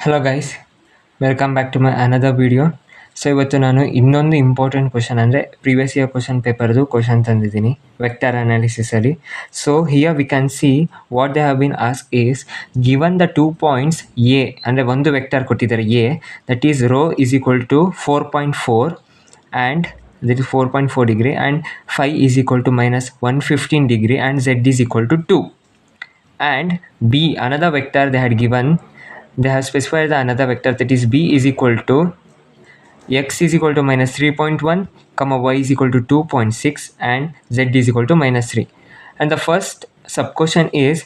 Hello guys, welcome back to my another video. So ಇವತ್ತು ನಾನು ಇನ್ನೊಂದು ಇಂಪಾರ್ಟೆಂಟ್ ಕ್ವಶನ್ ಅಂದರೆ ಪ್ರೀವಿಯಸ್ ಇಯರ್ ಕ್ವಶನ್ ಪೇಪರ್ದು ಕ್ವಶನ್ ತಂದಿದ್ದೀನಿ ವೆಕ್ಟರ್ ಅನಾಲಿಸಿಸಲ್ಲಿ. So here we can see what they have been ask is given the 2 points A ಅಂದರೆ ಒಂದು vector ಕೊಟ್ಟಿದ್ದಾರೆ A, that is rho is equal to 4.4 and that is 4.4 degree and phi is equal to minus 115 degree and z is equal to 2. And b, another vector they had given, they have specified the another vector, that is b is equal to x is equal to minus 3.1 comma y is equal to 2.6 and z is equal to minus 3. And the first sub question is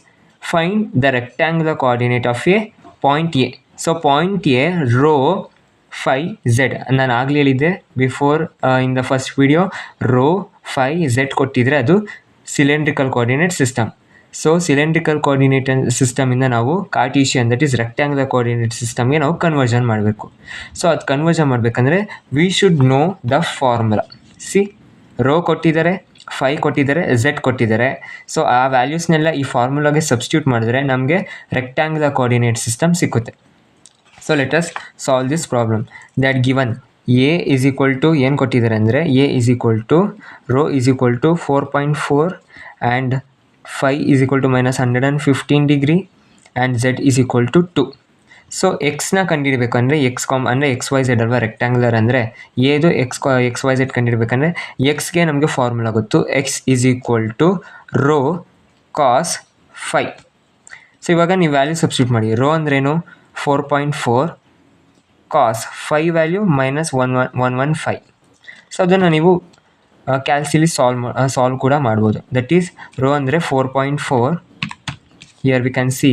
find the rectangular coordinate of a point a. So point a, rho phi z, ನಾನು ಆಗಲೇ ಹೇಳಿದ್ದೆ before in the first video, rho phi Z ಕೊಟ್ಟಿದ್ರೆ ಅದು cylindrical coordinate system. So cylindrical coordinate ಸಿಸ್ಟಮಿಂದ ನಾವು Cartesian, that is rectangular coordinate ಸಿಸ್ಟಮ್ಗೆ ನಾವು conversion ಮಾಡಬೇಕು. ಸೊ ಅದು ಕನ್ವರ್ಷನ್ ಮಾಡಬೇಕಂದ್ರೆ we should know the formula. See, rho ಕೊಟ್ಟಿದ್ದಾರೆ, ಫೈ ಕೊಟ್ಟಿದ್ದಾರೆ, ಝೆಡ್ ಕೊಟ್ಟಿದ್ದಾರೆ. ಸೊ ಆ ವ್ಯಾಲ್ಯೂಸ್ನೆಲ್ಲ ಈ ಫಾರ್ಮುಲಾಗೆ ಸಬ್ಸ್ಟಿಟ್ಯೂಟ್ ಮಾಡಿದ್ರೆ ನಮಗೆ ರೆಕ್ಟ್ಯಾಂಗುಲರ್ ಕೋಆರ್ಡಿನೇಟ್ ಸಿಸ್ಟಮ್ ಸಿಕ್ಕುತ್ತೆ. So let us solve this problem. That given a is equal to ಏನು ಕೊಟ್ಟಿದ್ದಾರೆ ಅಂದರೆ a is equal to rho is equal to 4.4 and phi is equal to minus 115 degree and z is equal to 2. So ಎಕ್ಸ್ನ ಕಂಡುಹಿಡಬೇಕಂದ್ರೆ ಅಂದರೆ x Y z ಅಲ್ವಾ rectangular ಅಂದರೆ ಎದು x Y z ಕಂಡುಹಿಡಬೇಕಂದ್ರೆ ಎಕ್ಸ್ಗೆ ನಮಗೆ ಫಾರ್ಮುಲಾ ಗೊತ್ತು, x is equal to rho cos phi. So ಇವಾಗ ನೀವು ವ್ಯಾಲ್ಯೂ ಸಬ್ಸ್ಟಿಟ್ಯೂಟ್ ಮಾಡಿ. ರೋ ಅಂದ್ರೇನು 4.4 cos phi value minus 115. So ಅದನ್ನು ನೀವು ಕ್ಯಾಲ್ಸಿಲಿ ಸಾಲ್ವ್ ಕೂಡ ಮಾಡ್ಬೋದು. ದಟ್ ಈಸ್ ರೋ ಅಂದರೆ 4.4, here we can see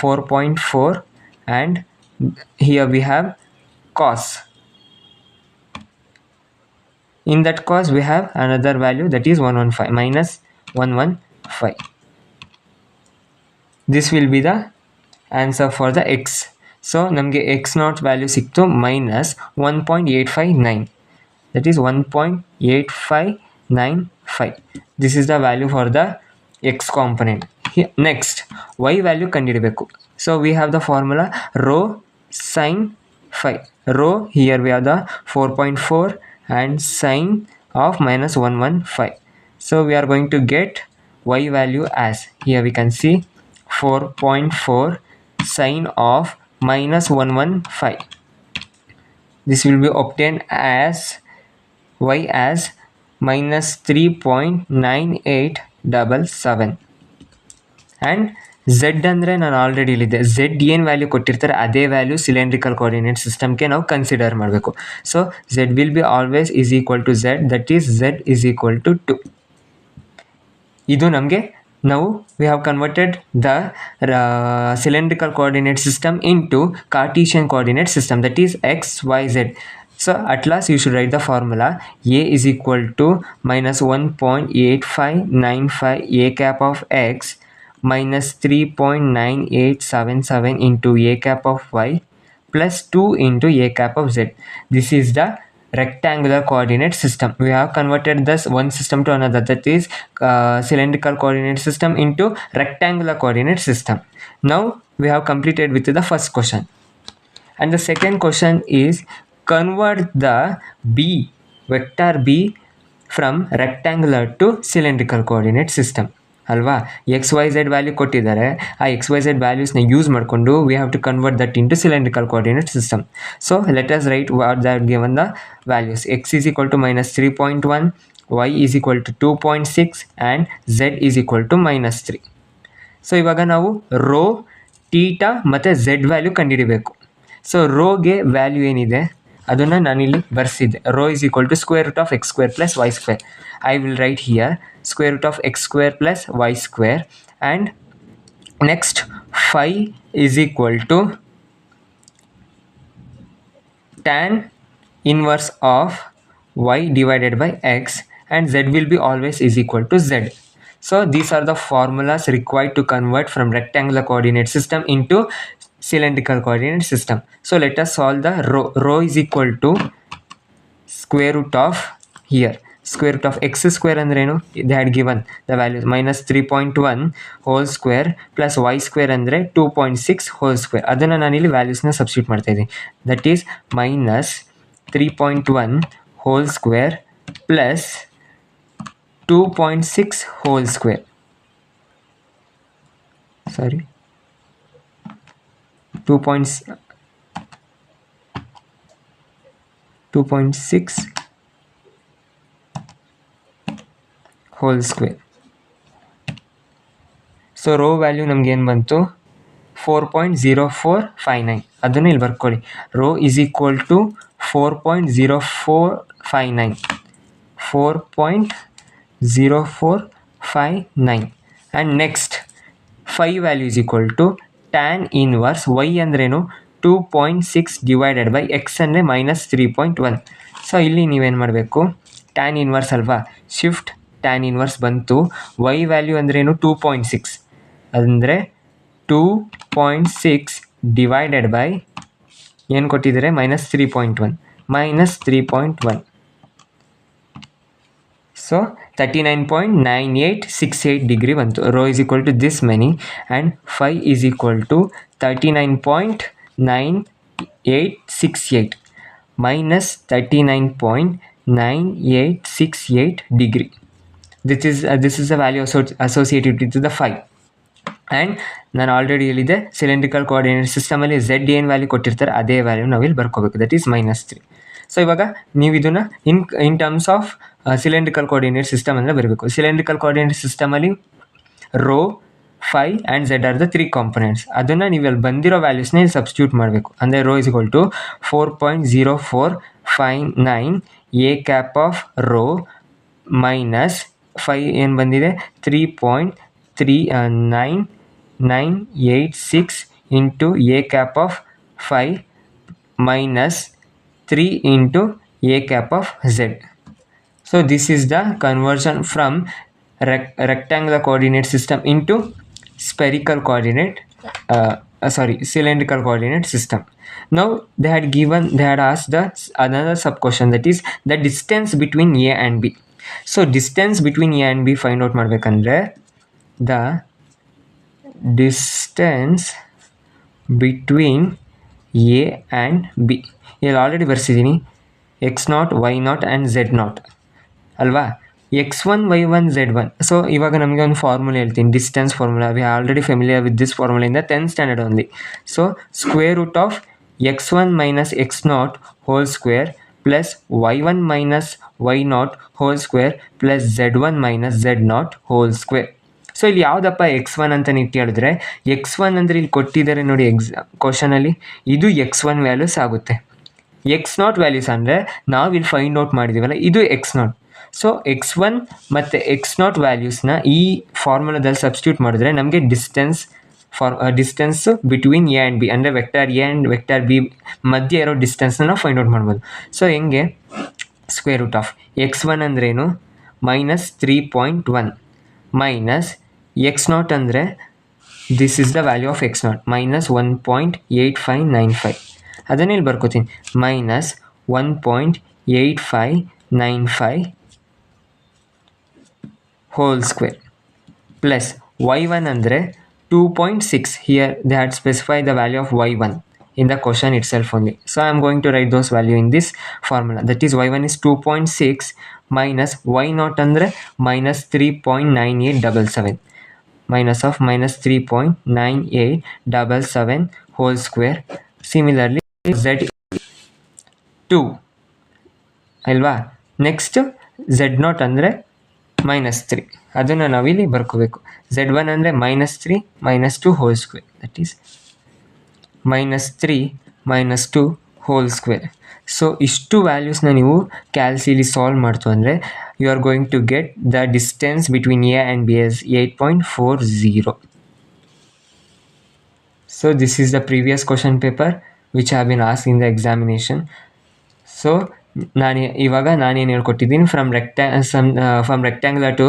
4.4 and here we have cos. In that cos we have another value that is 115 minus 115. This will be the answer for the X. So ನಮಗೆ X naught value ಸಿಕ್ತು minus 1.859, that is 1.8595. This is the value for the X component. Next Y value ಕಂಡುಹಿಡಬೇಕು. So we have the formula rho sine phi. Rho here we have the 4.4 and sine of minus 115. So we are going to get y value as, here we can see 4.4 sine of minus 115. This will be obtained as y as minus 3.9877. and z ಅಂದರೆ ನಾನು already ಹೇಳಿದ್ದೆ, z ಏನು value ಕೊಟ್ಟಿರ್ತಾರೆ ಅದೇ value cylindrical coordinate ಸಿಸ್ಟಮ್ಗೆ ನಾವು consider ಮಾಡಬೇಕು. So z will be always is equal to z, that is z is equal to 2. ಇದು ನಮಗೆ now we have converted the cylindrical coordinate system into Cartesian coordinate system, that is x, y, z. So at last you should write the formula a is equal to minus 1.8595 a cap of x minus 3.9877 into a cap of y plus 2 into a cap of z. This is the rectangular coordinate system. We have converted this one system to another, that is cylindrical coordinate system into rectangular coordinate system. Now we have completed with the first question, and the second question is convert the b, vector b, from rectangular to cylindrical coordinate system ಅಲ್ವಾ. X Y Z value ಕೊಟ್ಟಿದ್ದಾರೆ, ಆ X Y Z ವ್ಯಾಲ್ಯೂಸ್ನ use ಮಾಡಿಕೊಂಡು we have to convert that into cylindrical coordinate system. So let us write what that given the values. X is equal to minus 3.1, Y is equal to 2.6 and Z is equal to minus 3. So ಇವಾಗ ನಾವು rho, theta ಮತ್ತು Z value ಕಂಡುಹಿಡಬೇಕು. So ರೋಗೆ value ಏನಿದೆ ಅದನ್ನು ನಾನಿಲ್ಲಿ ಬರೆಸಿದ್ದೆ. Rho is equal to square root of x square plus y square. I will write here square root of x square plus y square, and next phi is equal to tan inverse of y divided by x, and z will be always is equal to z. So these are the formulas required to convert from rectangular coordinate system into cylindrical coordinate system. So let us solve the rho. Rho is equal to square root of, here square root of x square ಅಂದ್ರೇನು, they had given the value minus 3.1 whole square plus y square ಅಂದರೆ 2.6 whole square. ಅದನ್ನು ನಾನಿಲ್ಲಿ ವ್ಯಾಲ್ಯೂಸ್ನ substitute ಮಾಡ್ತಾ ಇದ್ದೀನಿ. That is minus 3.1 whole square plus 2.6 whole square. Sorry, 2.6 whole square. So rho value ನಮ್ಗೆ ಏನು ಬಂತು, 4.0459. ಅದನ್ನು ಇಲ್ಲಿ ಬರ್ಕೊಳ್ಳಿ. Rho is equal to 4.0459. 4.0459. And next phi value is equal to tan inverse y ಅಂದ್ರೇನು, 2.6 ಡಿವೈಡೆಡ್ ಬೈ ಎಕ್ಸ್ ಅಂದರೆ minus 3.1. So ಇಲ್ಲಿ ನೀವೇನು ಮಾಡಬೇಕು, ಟ್ಯಾನ್ ಇನ್ವರ್ಸ್ ಅಲ್ವಾ, ಶಿಫ್ಟ್ ಟ್ಯಾನ್ ಇನ್ವರ್ಸ್ ಬಂತು. ವೈ ವ್ಯಾಲ್ಯೂ ಅಂದ್ರೇನು 2.6 ಅಂದರೆ 2.6 ಡಿವೈಡೆಡ್ ಬೈ ಏನು ಕೊಟ್ಟಿದ್ದಾರೆ, ಮೈನಸ್ 3.1. ಮೈನಸ್ 3.1. ಸೊ 39.9868 ಡಿಗ್ರಿ ಬಂತು. Rho is equal to this many and phi is equal to 39.9868 minus 39.9868 degree. This is the value associated with the phi. And ನಾನು already ಹೇಳಿದೆ, cylindrical coordinate ಸಿಸ್ಟಮಲ್ಲಿ Z ಏನು value ಕೊಟ್ಟಿರ್ತಾರೆ ಅದೇ value ನಾವಿಲ್ಲಿ ಬರ್ಕೋಬೇಕು. That is minus 3. So ಇವಾಗ ನೀವು ಇದನ್ನು in terms of cylindrical coordinate system ಅಂದರೆ ಬರಬೇಕು. ಸಿಲಿಂಡ್ರಿಕಲ್ ಕೋಆರ್ಡಿನೇಟ್ ಸಿಸ್ಟಮಲ್ಲಿ rho, phi and Z are the 3 components. ಅದನ್ನು ನೀವು ಅಲ್ಲಿ ಬಂದಿರೋ ವ್ಯಾಲ್ಯೂಸ್ನ ಇಲ್ಲಿ ಸಬ್ಸ್ಟಿಟ್ಯೂಟ್ ಮಾಡಬೇಕು. ಅಂದರೆ rho is equal to 4.0459 A cap of rho minus phi ಏನು ಬಂದಿದೆ, 3.3986 into A cap of 5 minus 3 into A cap of Z. So this is the conversion from rectangular coordinate system into spherical coordinate cylindrical coordinate system. Now they had asked another sub question, that is the distance between A and B. So distance between A and B find out ಮಾಡಬೇಕಂದ್ರೆ the distance between A and B ಇಲ್ಲಿ already ಬರ್ಸಿದ್ದೀನಿ, x0 y0 and z0 ಅಲ್ವಾ, x1 y1 z1. So ಇವಾಗ ನಮಗೆ ಒಂದು formula ಹೇಳ್ತೀನಿ, distance formula. We already familiar with this formula in the 10th standard only. So square root of x1 minus x0 whole square plus y1 minus y0 whole square plus z1 minus z0 whole square. So ಇಲ್ಲಿ ಯಾವುದಪ್ಪ x1 ಅಂತ ನೀವು ಕೇಳಿದ್ರೆ, x1 ಅಂದರೆ ಇಲ್ಲಿ ಕೊಟ್ಟಿದ್ದಾರೆ ನೋಡಿ ಕ್ವಶನಲ್ಲಿ, ಇದು x1 ವ್ಯಾಲ್ಯೂಸ್ ಆಗುತ್ತೆ. x0 ವ್ಯಾಲ್ಯೂಸ್ ಅಂದರೆ ನಾವು ಇಲ್ಲಿ ಫೈಂಡ್ ಔಟ್ ಮಾಡಿದ್ದೀವಲ್ಲ, ಇದು x0. ಸೊ x1 ಮತ್ತು x0 ವ್ಯಾಲ್ಯೂಸ್ನ ಈ ಫಾರ್ಮುಲಾದಲ್ಲಿ ಸಬ್ಸ್ಟಿಟ್ಯೂಟ್ ಮಾಡಿದ್ರೆ ನಮಗೆ distance between A and B ಅಂದರೆ vector A and vector B ಮಧ್ಯೆ ಇರೋ ಡಿಸ್ಟೆನ್ಸ್ನ ನಾವು ಫೈಂಡ್ ಔಟ್ ಮಾಡ್ಬೋದು. ಸೊ ಹೆಂಗೆ, ಸ್ಕ್ವೇರ್ ರೂಟ್ ಆಫ್ x1 ಅಂದ್ರೇನು, ಮೈನಸ್ 3.1 ಮೈನಸ್ x0 ಅಂದರೆ this is the value of x0 minus 1.8595. ಅದನ್ನೇ ಇಲ್ಲಿ ಬರ್ಕೋತೀನಿ, minus 1.8595 whole square plus y1 ಅಂದರೆ 2.6. here they had specified the value of y1 in the question itself only. So I am going to write those value in this formula. That is y1 is 2.6 minus y0 ಅಂದರೆ minus 3.9877 minus of minus 3.9877 whole square. Similarly z2 ಅಲ್ವಾ. Next z0 ಅಂದರೆ minus 3, ಅದನ್ನು ನಾವಿಲ್ಲಿ ಬರ್ಕೋಬೇಕು. z1 ಅಂದರೆ minus 3 minus 2 whole square, that is minus 3 minus 2 whole square. So ಇಷ್ಟು ವ್ಯಾಲ್ಯೂಸ್ನ ನೀವು ಕ್ಯಾಲ್ಸಿಲಿ ಸಾಲ್ವ್ ಮಾಡ್ತು ಅಂದರೆ you are going to get the distance between A and B as 8.40. So this is the previous question paper which have been asked in the examination. So ನಾನೇನು ಹೇಳ್ಕೊಟ್ಟಿದ್ದೀನಿ, from rectangular to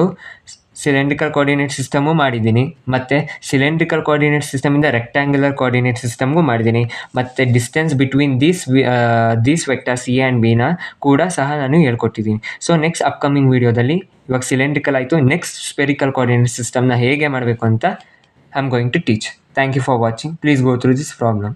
cylindrical coordinate system ಮಾಡಿದ್ದೀನಿ, ಮತ್ತು cylindrical coordinate ಸಿಸ್ಟಮಿಂದ rectangular coordinate ಸಿಸ್ಟಮ್ಗೂ ಮಾಡಿದ್ದೀನಿ, ಮತ್ತು distance between these vectors A and ಬಿನ ಕೂಡ ಸಹ ನಾನು ಹೇಳ್ಕೊಟ್ಟಿದ್ದೀನಿ. ಸೊ ನೆಕ್ಸ್ಟ್ ಅಪ್ಕಮಿಂಗ್ ವೀಡಿಯೋದಲ್ಲಿ ಇವಾಗ ಸಿಲಿಂಡ್ರಿಕಲ್ ಆಯಿತು, ನೆಕ್ಸ್ಟ್ ಸ್ಪೆರಿಕಲ್ ಕೋಆರ್ಡಿನೇಟ್ ಸಿಸ್ಟಮ್ನ ಹೇಗೆ ಮಾಡಬೇಕು ಅಂತ I am going to teach. Thank you for watching. Please go through this problem.